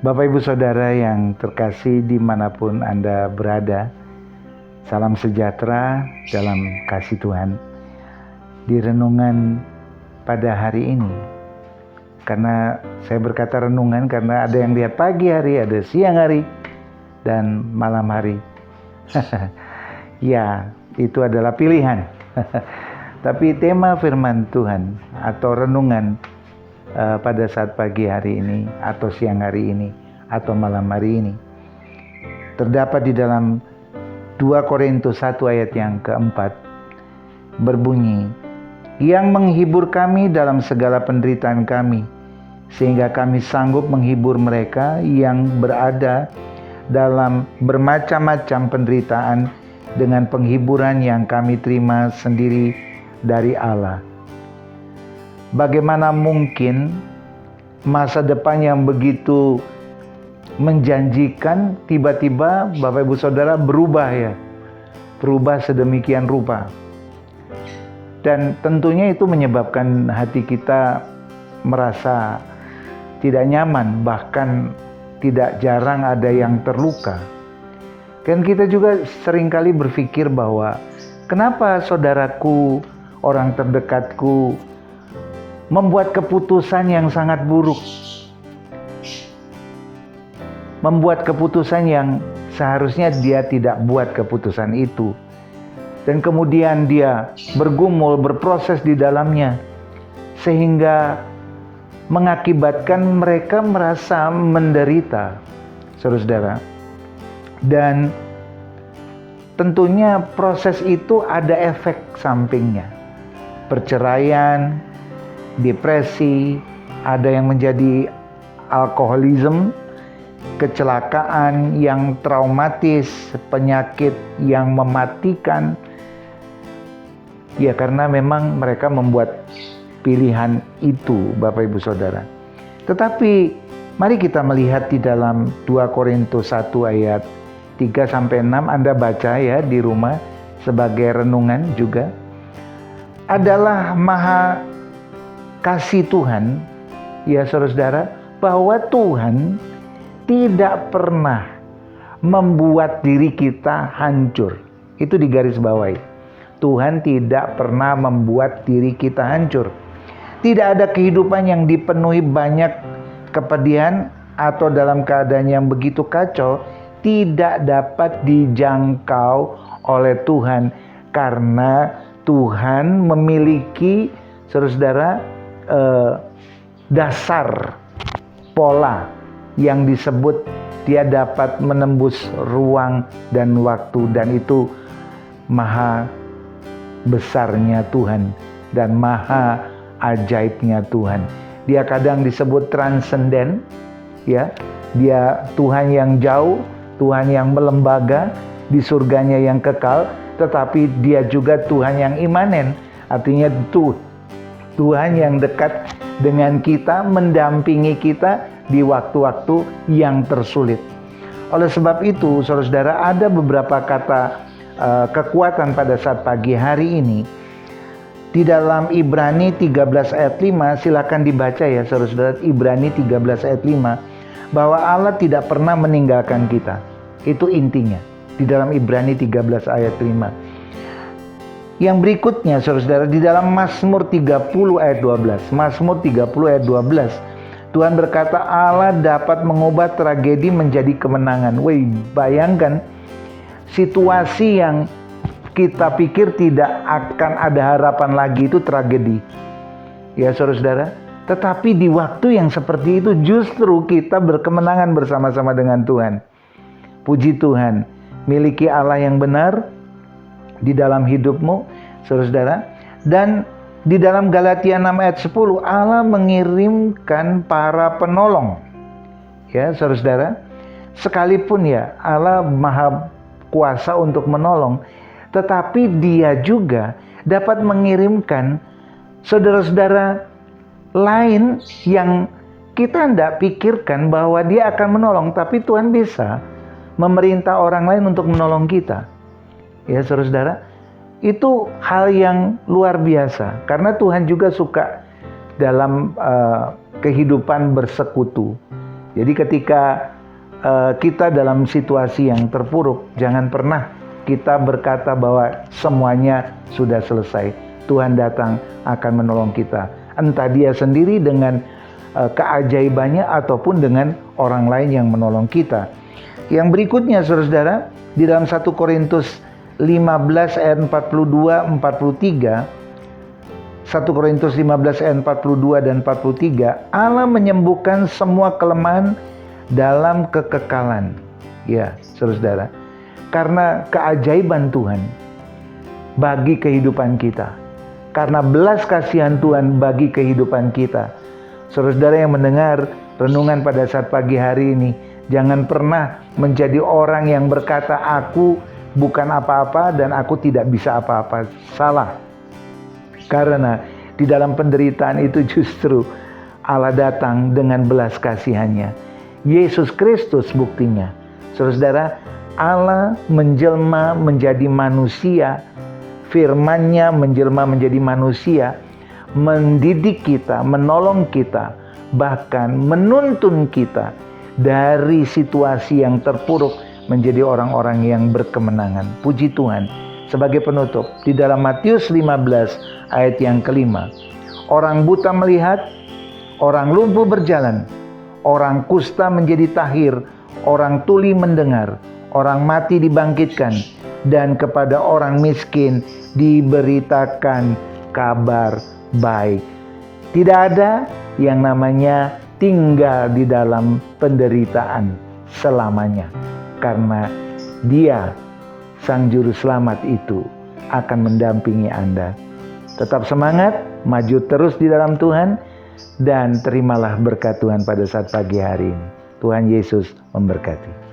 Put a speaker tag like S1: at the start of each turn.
S1: Bapak Ibu Saudara yang terkasih dimanapun Anda berada, salam sejahtera dalam kasih Tuhan. Di renungan pada hari ini, karena saya berkata renungan karena ada yang lihat pagi hari, ada siang hari, dan malam hari. Ya, itu adalah pilihan. Tapi tema firman Tuhan atau renungan pada saat pagi hari ini atau siang hari ini atau malam hari ini terdapat di dalam 2 Korintus 1 ayat yang keempat, berbunyi, yang menghibur kami dalam segala penderitaan kami, sehingga kami sanggup menghibur mereka yang berada dalam bermacam-macam penderitaan dengan penghiburan yang kami terima sendiri dari Allah. Bagaimana mungkin masa depan yang begitu menjanjikan tiba-tiba Bapak Ibu Saudara berubah sedemikian rupa. Dan tentunya itu menyebabkan hati kita merasa tidak nyaman, bahkan tidak jarang ada yang terluka. Dan kita juga seringkali berpikir bahwa kenapa saudaraku, orang terdekatku membuat keputusan yang sangat buruk, membuat keputusan yang seharusnya dia tidak buat keputusan itu, dan kemudian dia bergumul, berproses di dalamnya, sehingga mengakibatkan mereka merasa menderita, saudara-saudara. Dan tentunya proses itu ada efek sampingnya, perceraian, depresi, ada yang menjadi alkoholisme, kecelakaan yang traumatis, penyakit yang mematikan. Ya, karena memang mereka membuat pilihan itu, Bapak Ibu Saudara. Tetapi mari kita melihat di dalam 2 Korintus 1 ayat 3-6, Anda baca ya di rumah sebagai renungan juga. Adalah maha kasih Tuhan, ya saudara-saudara, bahwa Tuhan tidak pernah membuat diri kita hancur. Itu digarisbawahi. Tuhan tidak pernah membuat diri kita hancur. Tidak ada kehidupan yang dipenuhi banyak kepedihan atau dalam keadaan yang begitu kacau tidak dapat dijangkau oleh Tuhan, karena Tuhan memiliki, saudara-saudara, dasar pola yang disebut dia dapat menembus ruang dan waktu, dan itu maha besarnya Tuhan dan maha ajaibnya Tuhan. Dia kadang disebut transenden, ya. Dia Tuhan yang jauh, Tuhan yang melembaga, di surganya yang kekal, tetapi dia juga Tuhan yang imanen. Artinya Tuhan yang dekat dengan kita, mendampingi kita di waktu-waktu yang tersulit. Oleh sebab itu, saudara-saudara, ada beberapa kata kekuatan pada saat pagi hari ini. Di dalam Ibrani 13 ayat 5, silakan dibaca ya saudara-saudara, Ibrani 13 ayat 5, bahwa Allah tidak pernah meninggalkan kita. Itu intinya di dalam Ibrani 13 ayat 5. Yang berikutnya saudara-saudara, di dalam Mazmur 30 ayat 12. Mazmur 30 ayat 12. Tuhan berkata, Allah dapat mengubah tragedi menjadi kemenangan. Wih, bayangkan situasi yang kita pikir tidak akan ada harapan lagi, itu tragedi. Ya saudara-saudara, tetapi di waktu yang seperti itu justru kita berkemenangan bersama-sama dengan Tuhan. Puji Tuhan, miliki Allah yang benar di dalam hidupmu, saudara-saudara. Dan di dalam Galatia 6 ayat 10, Allah mengirimkan para penolong. Ya, saudara-saudara, sekalipun ya Allah maha kuasa untuk menolong, tetapi dia juga dapat mengirimkan saudara-saudara lain yang kita tidak pikirkan bahwa dia akan menolong, tapi Tuhan bisa memerintah orang lain untuk menolong kita. Ya saudara-saudara, itu hal yang luar biasa, karena Tuhan juga suka dalam kehidupan bersekutu. Jadi ketika kita dalam situasi yang terpuruk, jangan pernah kita berkata bahwa semuanya sudah selesai. Tuhan datang akan menolong kita. Entah dia sendiri dengan keajaibannya ataupun dengan orang lain yang menolong kita. Yang berikutnya saudara-saudara, di dalam 1 Korintus 15 ayat 42-43, 1 Korintus 15 ayat 42 dan 43, Allah menyembuhkan semua kelemahan dalam kekekalan. Ya, saudara-saudara, karena keajaiban Tuhan bagi kehidupan kita, karena belas kasihan Tuhan bagi kehidupan kita. Saudara-saudara yang mendengar renungan pada saat pagi hari ini, jangan pernah menjadi orang yang berkata, aku bukan apa-apa dan aku tidak bisa apa-apa. Salah. Karena di dalam penderitaan itu justru Allah datang dengan belas kasihannya. Yesus Kristus buktinya. Saudara-saudara, Allah menjelma menjadi manusia, firman-Nya menjelma menjadi manusia, mendidik kita, menolong kita, bahkan menuntun kita dari situasi yang terpuruk menjadi orang-orang yang berkemenangan. Puji Tuhan. Sebagai penutup, di dalam Matius 15 ayat yang kelima, orang buta melihat, orang lumpuh berjalan, orang kusta menjadi tahir, orang tuli mendengar, orang mati dibangkitkan, dan kepada orang miskin diberitakan kabar baik. Tidak ada yang namanya tinggal di dalam penderitaan selamanya, karena Dia, Sang Juru Selamat itu, akan mendampingi Anda. Tetap semangat, maju terus di dalam Tuhan, dan terimalah berkat Tuhan pada saat pagi hari ini. Tuhan Yesus memberkati.